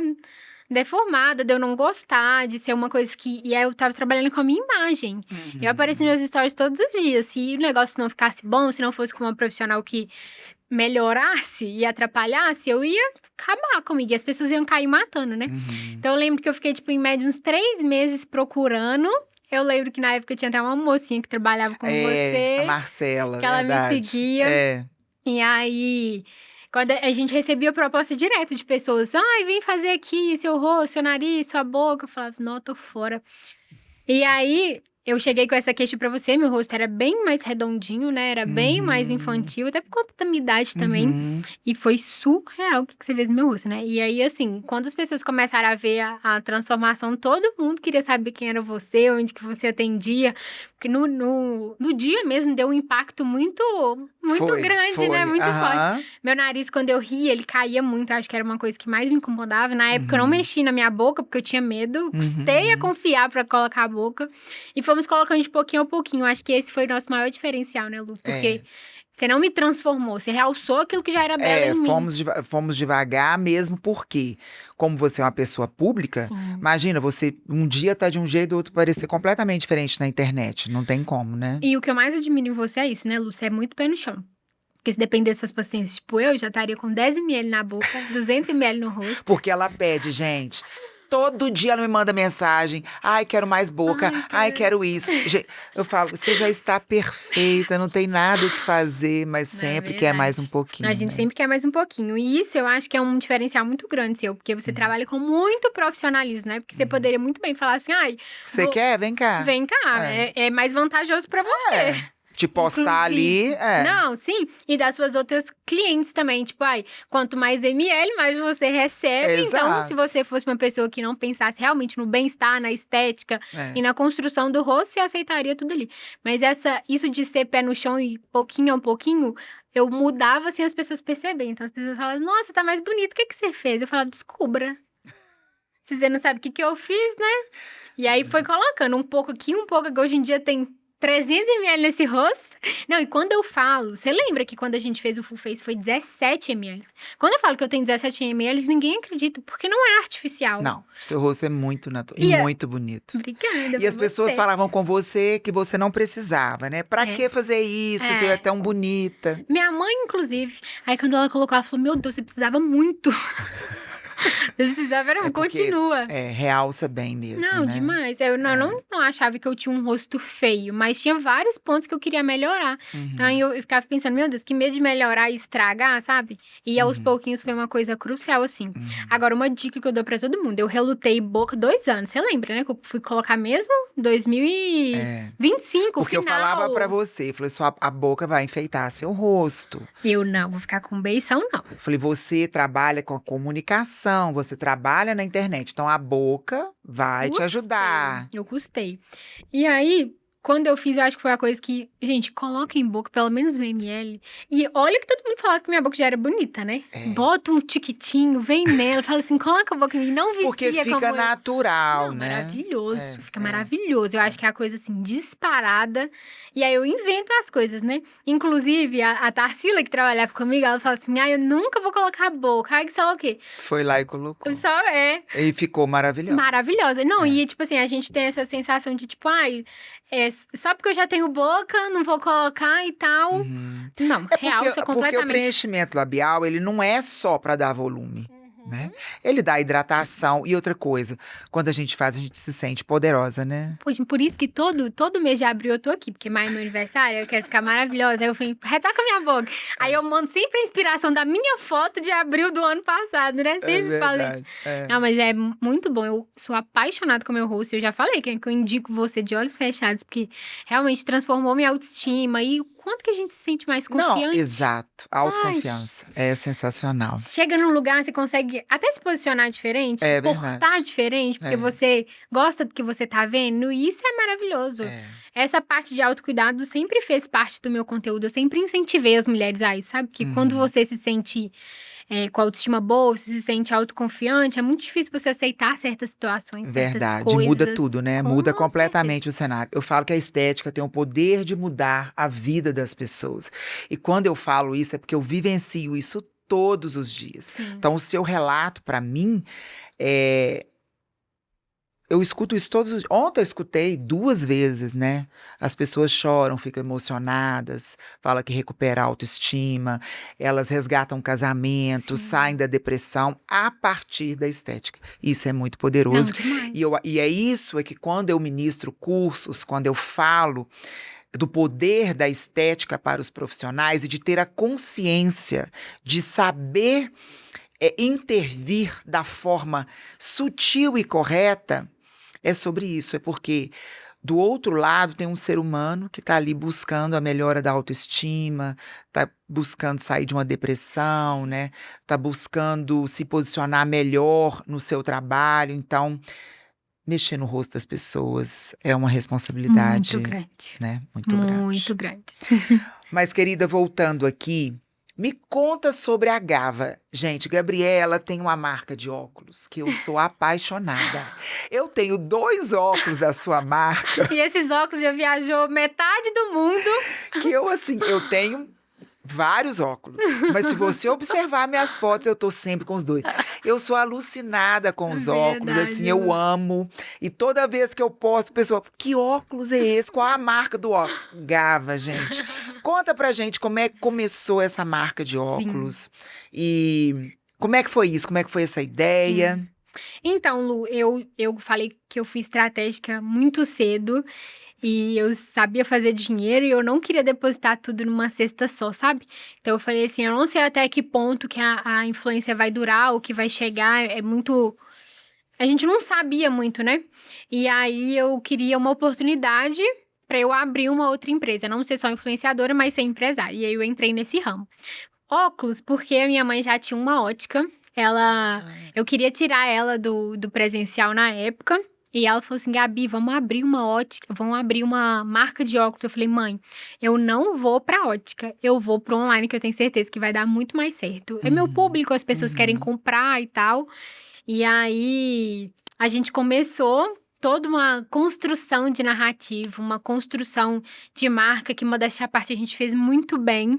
deformada, de eu não gostar, de ser uma coisa que... E aí eu tava trabalhando com a minha imagem. Eu apareci nos meus stories todos os dias. Se o negócio não ficasse bom, se não fosse com uma profissional que melhorasse e atrapalhasse, eu ia acabar comigo. E as pessoas iam cair matando, né? Então eu lembro que eu fiquei, tipo, em média uns 3 meses procurando. Eu lembro que na época tinha até uma mocinha que trabalhava com A você, Marcela, que ela me verdade. seguia. E aí, quando a gente recebia proposta direto de pessoas, ai, vem fazer aqui seu rosto, seu nariz, sua boca. Eu falava, não, tô fora. E aí, eu cheguei com essa queixa pra você, meu rosto era bem mais redondinho, né? Era bem mais infantil, até por conta da minha idade também. E foi surreal o que você fez no meu rosto, né? E aí, assim, quando as pessoas começaram a ver a transformação, todo mundo queria saber quem era você, onde que você atendia. Porque no dia mesmo deu um impacto muito grande, né? Muito forte. Meu nariz, quando eu ria, ele caía muito. Acho que era uma coisa que mais me incomodava. Na época, eu não mexi na minha boca, porque eu tinha medo. Custei a confiar pra colocar a boca. E fomos colocando de pouquinho a pouquinho. Acho que esse foi o nosso maior diferencial, né, Lu? Porque você não me transformou, você realçou aquilo que já era belo em mim. Fomos devagar mesmo porque, como você é uma pessoa pública, imagina, você um dia tá de um jeito e outro parecer completamente diferente na internet. Não tem como, né? E o que eu mais admiro em você é isso, né, Lu? Você é muito pé no chão. Porque se dependesse das pacientes, tipo eu, já estaria com 10 ml na boca, 200 ml no rosto. Porque ela pede, gente. Todo dia ela me manda mensagem. Ai, quero mais boca. Ai, quero isso. Eu falo, você já está perfeita, não tem nada o que fazer, mas sempre quer mais um pouquinho. A gente sempre quer mais um pouquinho. E isso eu acho que é um diferencial muito grande seu, porque você trabalha com muito profissionalismo, né? Porque você poderia muito bem falar assim, ai... Você quer? Vem cá. Vem cá. É mais vantajoso pra você. Te postar ali, Não, sim. E das suas outras clientes também. Tipo, quanto mais ml, mais você recebe. Exato. Então, se você fosse uma pessoa que não pensasse realmente no bem-estar, na estética e na construção do rosto, você aceitaria tudo ali. Mas isso de ser pé no chão e pouquinho a pouquinho, eu mudava sem as pessoas perceberem. Então, as pessoas falavam, nossa, tá mais bonito. O que você fez? Eu falava, descubra. Se você não sabe o que eu fiz, né? E aí, foi colocando um pouco aqui, um pouco aqui. Hoje em dia, tem 300 ml nesse rosto. Não, e quando eu falo... Você lembra que quando a gente fez o Full Face foi 17 ml? Quando eu falo que eu tenho 17 ml, ninguém acredita, porque não é artificial. Não, seu rosto é muito natural e muito bonito. Obrigada. E as pessoas falavam com você que você não precisava, né? Pra que fazer isso? Você é tão bonita. Minha mãe, inclusive. Aí quando ela colocou, ela falou, meu Deus, você precisava muito. Eu precisava, continua. Realça bem mesmo, não, né? Demais. Eu não achava que eu tinha um rosto feio, mas tinha vários pontos que eu queria melhorar. Então eu ficava pensando, meu Deus, que medo de melhorar e estragar, sabe? E aos pouquinhos foi uma coisa crucial, assim. Agora, uma dica que eu dou pra todo mundo. Eu relutei boca 2 anos. Você lembra, né? Que eu fui colocar mesmo 2025, porque final. eu falava pra você, falei, a boca vai enfeitar seu rosto. Eu não, vou ficar com beição, não. Eu falei, você trabalha com a comunicação, você trabalha na internet, então a boca vai te ajudar. Eu custei. E aí, quando eu fiz, eu acho que foi a coisa que... Gente, coloca em boca, pelo menos 1 ml. E olha que todo mundo falava que minha boca já era bonita, né? Bota um tiquitinho, vem nela, fala assim, coloca a boca em mim, não vicia. Porque fica natural, não, né? Maravilhoso, fica maravilhoso. Eu acho que é a coisa, assim, disparada. E aí eu invento as coisas, né? Inclusive, a Tarsila, que trabalhava comigo, ela fala assim, eu nunca vou colocar a boca. Ai, que sei lá o quê. Foi lá e colocou. Só E ficou maravilhosa. Maravilhosa. Não, e tipo assim, a gente tem essa sensação de tipo, só porque eu já tenho boca, não vou colocar e tal. Não, realça completamente. Porque o preenchimento labial, ele não é só pra dar volume. Né? Ele dá hidratação. E outra coisa, quando a gente faz, a gente se sente poderosa, né? Por isso que todo mês de abril eu tô aqui, porque mais é meu aniversário, eu quero ficar maravilhosa. Aí eu falei, retoca minha boca. Aí eu mando sempre a inspiração da minha foto de abril do ano passado, né? Sempre falo isso. Não, mas é muito bom. Eu sou apaixonada com o meu rosto. Eu já falei que eu indico você de olhos fechados, porque realmente transformou minha autoestima. E o quanto que a gente se sente mais confiante. Não, exato. A autoconfiança é sensacional. Chega num lugar, você consegue até se posicionar diferente, se portar diferente, porque você gosta do que você tá vendo, e isso é maravilhoso. Essa parte de autocuidado sempre fez parte do meu conteúdo, eu sempre incentivei as mulheres a isso, sabe? Que quando você se sente com a autoestima boa, você se sente autoconfiante, é muito difícil você aceitar certas situações, certas Verdade, muda coisas. tudo, né? Com Muda certeza. completamente o cenário. Eu falo que a estética tem o poder de mudar a vida das pessoas. E quando eu falo isso, é porque eu vivencio isso todos os dias. Sim. Então, o seu relato, para mim, eu escuto isso todos os dias. Ontem eu escutei 2 vezes, né? As pessoas choram, ficam emocionadas, falam que recupera a autoestima, elas resgatam o casamento, Sim. saem da depressão a partir da estética. Isso é muito Não, poderoso. demais. E é isso que quando eu ministro cursos, quando eu falo do poder da estética para os profissionais e de ter a consciência de saber intervir da forma sutil e correta, é sobre isso. É porque do outro lado tem um ser humano que está ali buscando a melhora da autoestima, está buscando sair de uma depressão, né? Está buscando se posicionar melhor no seu trabalho. Então, mexer no rosto das pessoas é uma responsabilidade, Muito grande. né? Muito grande. Muito grande. Mas, querida, voltando aqui, me conta sobre a Gava. Gente, Gabriela tem uma marca de óculos que eu sou apaixonada. Eu tenho 2 óculos da sua marca E esses óculos já viajou metade do mundo. que eu tenho vários óculos. Mas se você observar minhas fotos, eu tô sempre com os 2. Eu sou alucinada com os óculos, assim, eu Verdade. amo. E toda vez que eu posto, o pessoal, que óculos é esse? Qual a marca do óculos? Gava, gente. Conta pra gente como é que começou essa marca de Sim. óculos. E como é que foi isso? Como é que foi essa ideia? Sim. Então, Lu, eu falei que eu fui estratégica muito cedo e eu sabia fazer dinheiro e eu não queria depositar tudo numa cesta só, sabe? Então eu falei assim, eu não sei até que ponto que a influência vai durar, o que vai chegar, é muito... A gente não sabia muito, né? E aí eu queria uma oportunidade para eu abrir uma outra empresa, não ser só influenciadora, mas ser empresária. E aí eu entrei nesse ramo. Óculos, porque a minha mãe já tinha uma ótica. Eu queria tirar ela do presencial na época. E ela falou assim, Gabi, vamos abrir uma ótica, vamos abrir uma marca de óculos. Eu falei, mãe, eu não vou pra ótica, eu vou pro online, que eu tenho certeza que vai dar muito mais certo. É meu público, as pessoas querem comprar e tal. E aí a gente começou toda uma construção de narrativa, uma construção de marca que, modéstia à parte, a gente fez muito bem.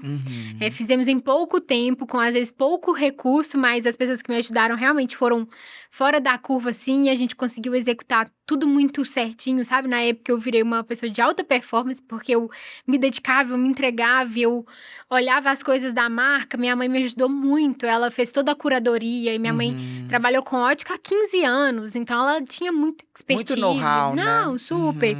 Fizemos em pouco tempo, com às vezes pouco recurso, mas as pessoas que me ajudaram realmente foram fora da curva, assim, e a gente conseguiu executar tudo muito certinho, sabe? Na época eu virei uma pessoa de alta performance, porque eu me dedicava, eu me entregava, eu olhava as coisas da marca. Minha mãe me ajudou muito, ela fez toda a curadoria, e minha mãe trabalhou com ótica há 15 anos, então ela tinha muita expertise. Muito know-how, né? Não, super.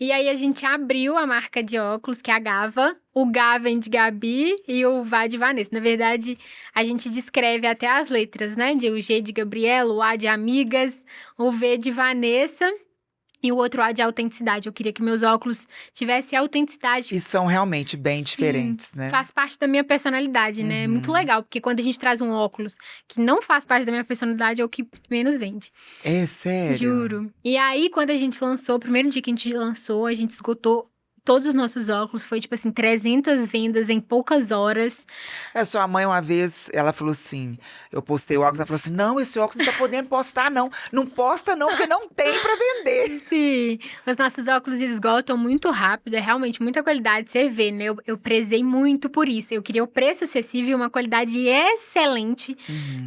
E aí a gente abriu a marca de óculos, que é a Gava. O Gá vem de Gabi e o Vá de Vanessa. Na verdade, a gente descreve até as letras, né? O G de Gabriela, o A de Amigas, o V de Vanessa e o outro A de autenticidade. Eu queria que meus óculos tivessem autenticidade. E são realmente bem Sim, diferentes, né? faz parte da minha personalidade, né? É muito legal, porque quando a gente traz um óculos que não faz parte da minha personalidade, é o que menos vende. É sério? Juro. E aí, quando a gente lançou, o primeiro dia que a gente lançou, a gente esgotou todos os nossos óculos. Foi, tipo assim, 300 vendas em poucas horas. Sua mãe uma vez, ela falou assim, eu postei o óculos, ela falou assim, não, esse óculos não tá podendo postar não. Não posta não, porque não tem pra vender. Sim, os nossos óculos esgotam muito rápido, é realmente muita qualidade, você vê, né? Eu prezei muito por isso. Eu queria o preço acessível e uma qualidade excelente.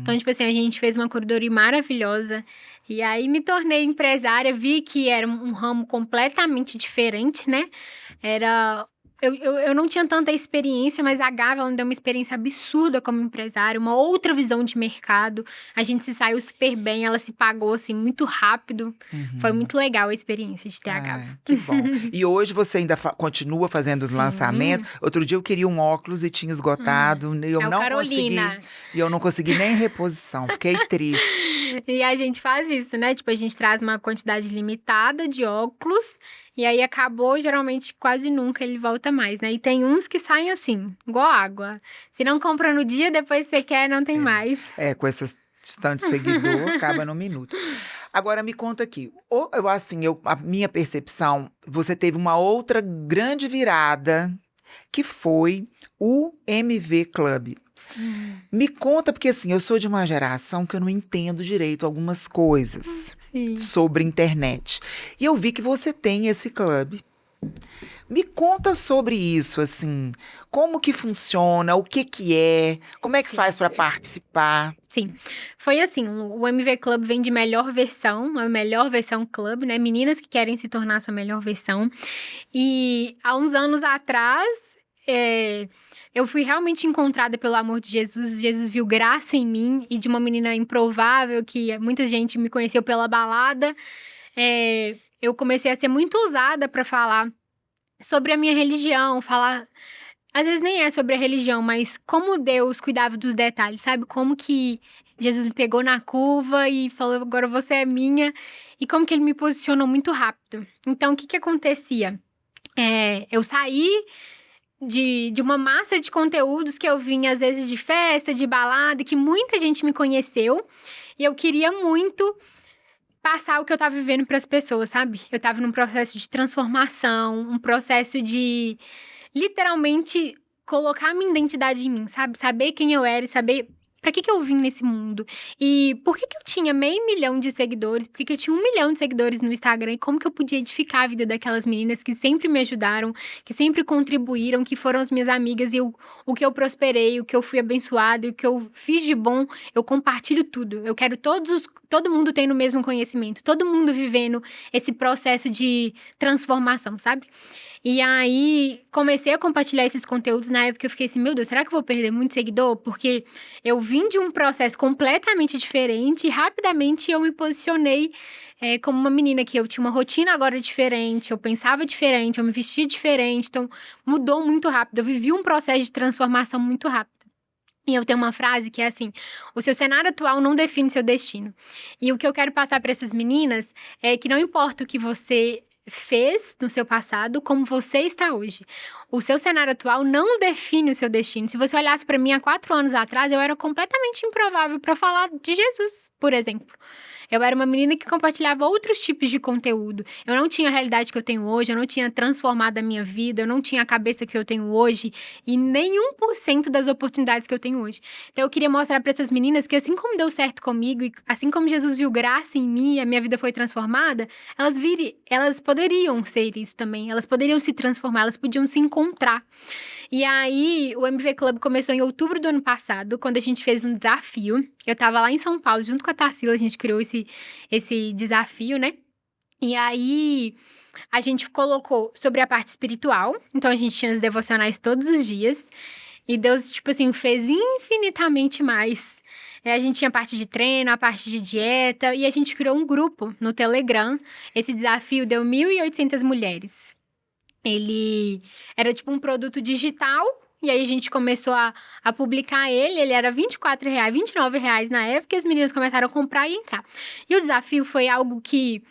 Então, tipo assim, a gente fez uma curadoria maravilhosa. E aí me tornei empresária, vi que era um ramo completamente diferente, né? Eu não tinha tanta experiência, mas a Gava, ela me deu uma experiência absurda como empresária, uma outra visão de mercado. A gente se saiu super bem, ela se pagou, assim, muito rápido. Foi muito legal a experiência de ter a Gava. Que bom. E hoje você ainda continua fazendo os lançamentos. Outro dia eu queria um óculos e tinha esgotado. E eu É o não Carolina. consegui. E eu não consegui nem reposição. Fiquei triste. E a gente faz isso, né? Tipo, a gente traz uma quantidade limitada de óculos. E aí acabou, geralmente, quase nunca ele volta mais, né? E tem uns que saem assim, igual água. Se não compra no dia, depois você quer, não tem mais. Com essas tanto seguidor, acaba no minuto. Agora me conta aqui, a minha percepção, você teve uma outra grande virada, que foi o MV Club. Sim. Me conta, porque assim, eu sou de uma geração que eu não entendo direito algumas coisas Sim. sobre internet. E eu vi que você tem esse clube. Me conta sobre isso, assim, como que funciona, o que que é, como é que Sim. faz para participar? Sim, foi assim, o MV Club vem de melhor versão, a melhor versão club, né, meninas que querem se tornar sua melhor versão. E há uns anos atrás, eu fui realmente encontrada pelo amor de Jesus. Jesus viu graça em mim e de uma menina improvável que muita gente me conheceu pela balada. Eu comecei a ser muito usada para falar sobre a minha religião, falar. Às vezes nem é sobre a religião, mas como Deus cuidava dos detalhes, sabe? Como que Jesus me pegou na curva e falou, agora você é minha. E como que ele me posicionou muito rápido. Então, o que acontecia? Eu saí de uma massa de conteúdos que eu vinha, às vezes, de festa, de balada, que muita gente me conheceu. E eu queria muito passar o que eu tava vivendo para as pessoas, sabe? Eu tava num processo de transformação, um processo de literalmente colocar a minha identidade em mim, sabe? Saber quem eu era e saber pra que eu vim nesse mundo. E por que eu tinha 500 mil de seguidores, por que eu tinha 1 milhão de seguidores no Instagram e como que eu podia edificar a vida daquelas meninas que sempre me ajudaram, que sempre contribuíram, que foram as minhas amigas e o que eu prosperei, o que eu fui abençoada e o que eu fiz de bom, eu compartilho tudo. Eu quero todo mundo tendo o mesmo conhecimento, todo mundo vivendo esse processo de transformação, sabe? E aí, comecei a compartilhar esses conteúdos. Na época eu fiquei assim, meu Deus, será que eu vou perder muito seguidor? Porque eu vim de um processo completamente diferente e rapidamente eu me posicionei como uma menina que eu tinha uma rotina agora diferente, eu pensava diferente, eu me vestia diferente, então mudou muito rápido. Eu vivi um processo de transformação muito rápido. E eu tenho uma frase que é assim: o seu cenário atual não define seu destino. E o que eu quero passar para essas meninas é que não importa o que você fez no seu passado, como você está hoje. O seu cenário atual não define o seu destino. Se você olhasse para mim há 4 anos atrás, eu era completamente improvável para falar de Jesus, por exemplo. Eu era uma menina que compartilhava outros tipos de conteúdo. Eu não tinha a realidade que eu tenho hoje, eu não tinha transformado a minha vida, eu não tinha a cabeça que eu tenho hoje e nem 1% das oportunidades que eu tenho hoje. Então eu queria mostrar para essas meninas que assim como deu certo comigo e assim como Jesus viu graça em mim e a minha vida foi transformada, elas poderiam ser isso também, elas poderiam se transformar, elas podiam se encontrar. E aí, o MV Club começou em outubro do ano passado, quando a gente fez um desafio. Eu tava lá em São Paulo, junto com a Tarsila, a gente criou esse desafio, né? E aí, a gente colocou sobre a parte espiritual. Então, a gente tinha os devocionais todos os dias. E Deus, tipo assim, fez infinitamente mais. A gente tinha a parte de treino, a parte de dieta. E a gente criou um grupo no Telegram. Esse desafio deu 1.800 mulheres. Ele era tipo um produto digital, e aí a gente começou a publicar ele era R$ 24, R$ 29 na época, e as meninas começaram a comprar e entrar. E o desafio foi algo que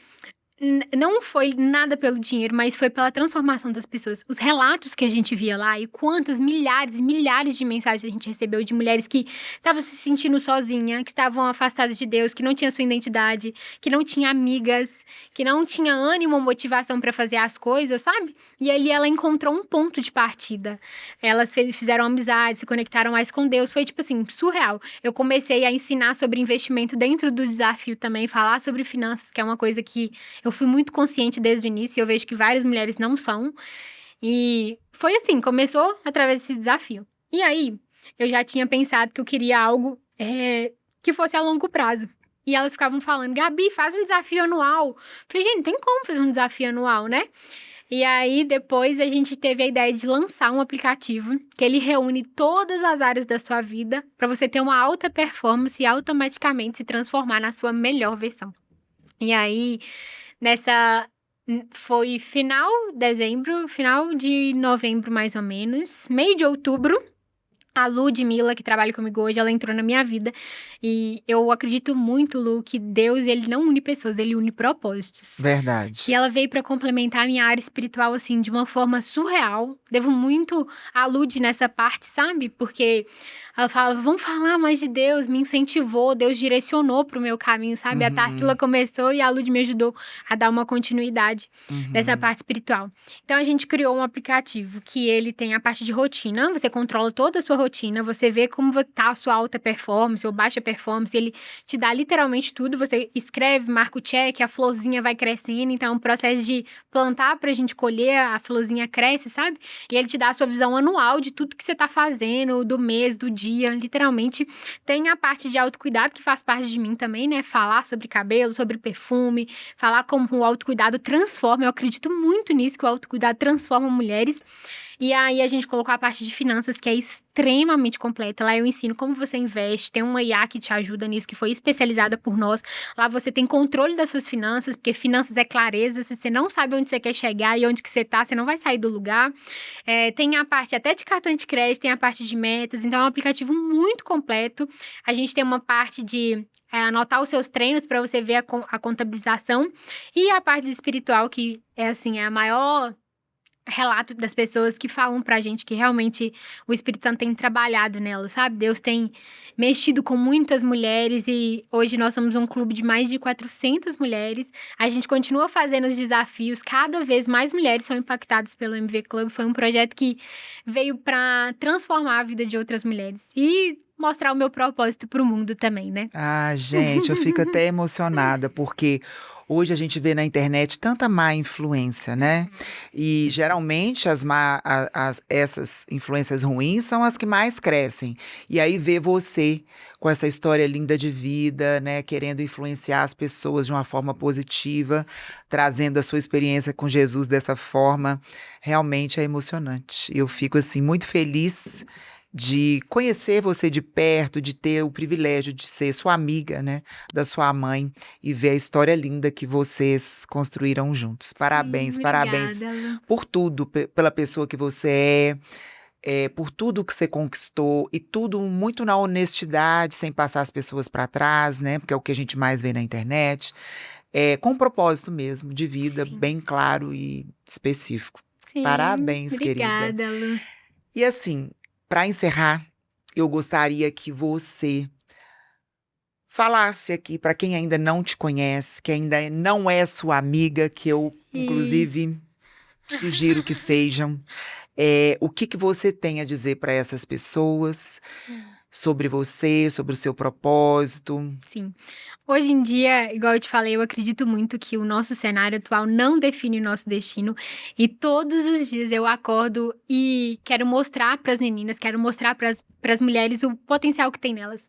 não foi nada pelo dinheiro, mas foi pela transformação das pessoas. Os relatos que a gente via lá e quantas milhares de mensagens a gente recebeu de mulheres que estavam se sentindo sozinha, que estavam afastadas de Deus, que não tinham sua identidade, que não tinha amigas, que não tinha ânimo ou motivação para fazer as coisas, sabe? E ali ela encontrou um ponto de partida. Elas fizeram amizade, se conectaram mais com Deus. Foi tipo assim, surreal. Eu comecei a ensinar sobre investimento dentro do desafio também, falar sobre finanças, que é uma coisa que eu fui muito consciente desde o início e eu vejo que várias mulheres não são. E foi assim, começou através desse desafio. E aí, eu já tinha pensado que eu queria algo que fosse a longo prazo. E elas ficavam falando, Gabi, faz um desafio anual. Falei, gente, não tem como fazer um desafio anual, né? E aí, depois, a gente teve a ideia de lançar um aplicativo que ele reúne todas as áreas da sua vida para você ter uma alta performance e automaticamente se transformar na sua melhor versão. E aí, foi final de dezembro, final de novembro, mais ou menos, meio de outubro. A Ludmilla, que trabalha comigo hoje, ela entrou na minha vida. E eu acredito muito, Lu, que Deus, ele não une pessoas, ele une propósitos. Verdade. E ela veio pra complementar a minha área espiritual, assim, de uma forma surreal. Devo muito a Lud nessa parte, sabe? Porque ela falava, vamos falar mais de Deus, me incentivou, Deus direcionou pro meu caminho, sabe? A Tarsila começou e a Lud me ajudou a dar uma continuidade dessa parte espiritual. Então, a gente criou um aplicativo que ele tem a parte de rotina, você controla toda a sua rotina rotina, você vê como tá a sua alta performance ou baixa performance, ele te dá literalmente tudo, você escreve, marca o check, a florzinha vai crescendo, então é um processo de plantar pra gente colher, a florzinha cresce, sabe? E ele te dá a sua visão anual de tudo que você tá fazendo, do mês, do dia, literalmente. Tem a parte de autocuidado, que faz parte de mim também, né? Falar sobre cabelo, sobre perfume, falar como o autocuidado transforma, eu acredito muito nisso, que o autocuidado transforma mulheres. E aí a gente colocou a parte de finanças, que é extremamente completa. Lá eu ensino como você investe, tem uma IA que te ajuda nisso, que foi especializada por nós. Lá você tem controle das suas finanças, porque finanças é clareza. Se você não sabe onde você quer chegar e onde que você tá, você não vai sair do lugar. Tem a parte até de cartão de crédito, tem a parte de metas. Então é um aplicativo muito completo. A gente tem uma parte de anotar os seus treinos para você ver a contabilização. E a parte espiritual, que é assim, é a maior relato das pessoas que falam pra gente que realmente o Espírito Santo tem trabalhado nela, sabe? Deus tem mexido com muitas mulheres e hoje nós somos um clube de mais de 400 mulheres. A gente continua fazendo os desafios, cada vez mais mulheres são impactadas pelo MV Club. Foi um projeto que veio pra transformar a vida de outras mulheres e mostrar o meu propósito pro mundo também, né? Ah, gente, eu fico até emocionada, porque hoje a gente vê na internet tanta má influência, né? E geralmente essas influências ruins são as que mais crescem. E aí ver você com essa história linda de vida, né? Querendo influenciar as pessoas de uma forma positiva, trazendo a sua experiência com Jesus dessa forma, realmente é emocionante. Eu fico, assim, muito feliz de conhecer você de perto, de ter o privilégio de ser sua amiga, né, da sua mãe e ver a história linda que vocês construíram juntos. Sim, Parabéns, parabéns obrigada, Lu. por tudo, pela pessoa que você por tudo que você conquistou e tudo muito na honestidade, sem passar as pessoas para trás, né, porque é o que a gente mais vê na internet, com um propósito mesmo, de vida Sim, bem claro e específico. sim, Parabéns, querida. obrigada, Lu. E assim, para encerrar, eu gostaria que você falasse aqui para quem ainda não te conhece, que ainda não é sua amiga, que eu, E inclusive, sugiro que sejam, o que que você tem a dizer para essas pessoas sobre você, sobre o seu propósito? sim. Hoje em dia, igual eu te falei, eu acredito muito que o nosso cenário atual não define o nosso destino. E todos os dias eu acordo e quero mostrar para as meninas, quero mostrar para as mulheres o potencial que tem nelas.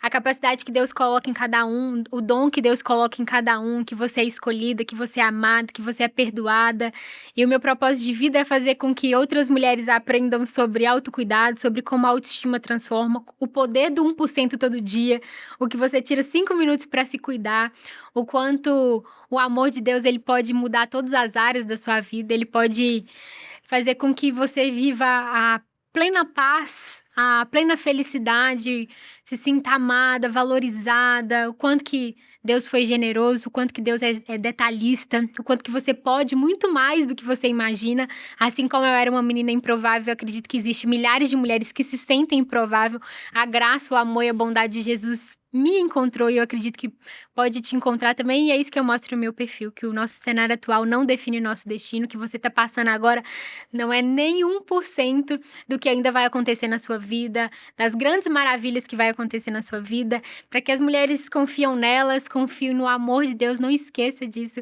A capacidade que Deus coloca em cada um, o dom que Deus coloca em cada um, que você é escolhida, que você é amada, que você é perdoada. E o meu propósito de vida é fazer com que outras mulheres aprendam sobre autocuidado, sobre como a autoestima transforma, o poder do 1% todo dia, o que você tira 5 minutos para se cuidar, o quanto o amor de Deus ele pode mudar todas as áreas da sua vida, ele pode fazer com que você viva a plena paz, a plena felicidade, se sinta amada, valorizada, o quanto que Deus foi generoso, o quanto que Deus é detalhista, o quanto que você pode muito mais do que você imagina. Assim como eu era uma menina improvável, eu acredito que existe milhares de mulheres que se sentem improvável. A graça, o amor e a bondade de Jesus me encontrou e eu acredito que pode te encontrar também. E é isso que eu mostro no meu perfil, que o nosso cenário atual não define o nosso destino, que você tá passando agora não é nem 1% do que ainda vai acontecer na sua vida, das grandes maravilhas que vai acontecer na sua vida, para que as mulheres confiam nelas, confiem no amor de Deus, não esqueça disso.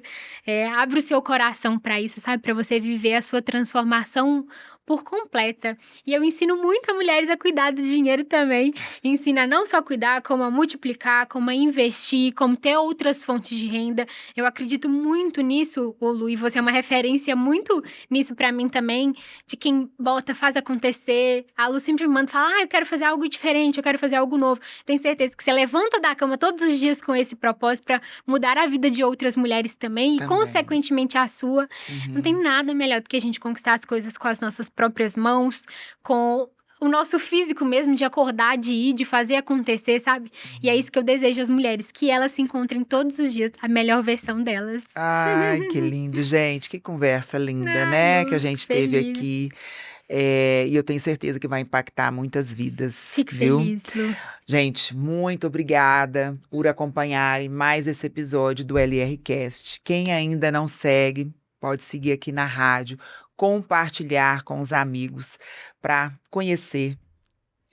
Abre o seu coração para isso, sabe? Para você viver a sua transformação por completa. E eu ensino muito a mulheres a cuidar do dinheiro também. Ensina não só a cuidar, como a multiplicar, como a investir, como ter outras fontes de renda. Eu acredito muito nisso, ô Lu, e você é uma referência muito nisso pra mim também, de quem bota, faz acontecer. A Lu sempre me manda falar, eu quero fazer algo diferente, eu quero fazer algo novo. Tenho certeza que você levanta da cama todos os dias com esse propósito pra mudar a vida de outras mulheres também, e Também. consequentemente a sua. Não tem nada melhor do que a gente conquistar as coisas com as nossas próprias mãos, com o nosso físico mesmo, de acordar, de ir, de fazer acontecer, sabe? E é isso que eu desejo às mulheres, que elas se encontrem todos os dias a melhor versão delas. Ai, que lindo, gente. Que conversa linda, Ai, né? Que a Lu, gente teve feliz. aqui. E eu tenho certeza que vai impactar muitas vidas, Fico viu? feliz, Lu. Gente, muito obrigada por acompanharem mais esse episódio do LR Cast. Quem ainda não segue, pode seguir aqui na rádio, compartilhar com os amigos para conhecer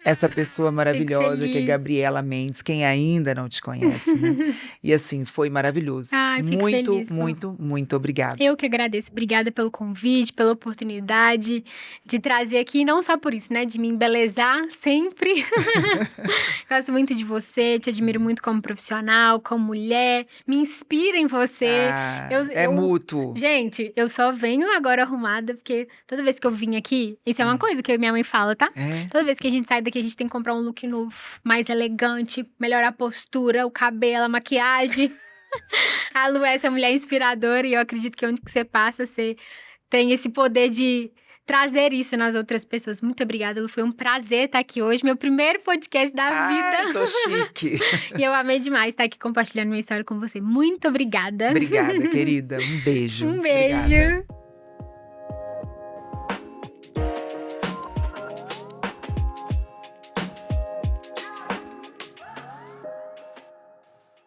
essa pessoa maravilhosa que é feliz. Gabriela Mendes, quem ainda não te conhece, né? E assim, foi maravilhoso. Ai, fico Muito, feliz, Lu. muito, muito obrigado. Eu que agradeço. Obrigada pelo convite, pela oportunidade de trazer aqui, não só por isso, né? De me embelezar sempre. Gosto muito de você, te admiro muito como profissional, como mulher. Me inspira em você. Ah, Eu, é eu- mútuo. Gente, eu só venho agora arrumada, porque toda vez que eu vim aqui, isso é uma coisa que minha mãe fala, tá? É. Toda vez que a gente sai daqui, a gente tem que comprar um look novo, mais elegante, melhorar a postura, o cabelo, a maquiagem. A Lu é essa mulher inspiradora e eu acredito que onde que você passa, você tem esse poder de trazer isso nas outras pessoas. Muito obrigada, Lu. Foi um prazer estar aqui hoje, meu primeiro podcast da Ai, vida. tô chique. E eu amei demais estar aqui compartilhando minha história com você. Muito obrigada. Obrigada, querida. Um beijo. Um Obrigada. beijo.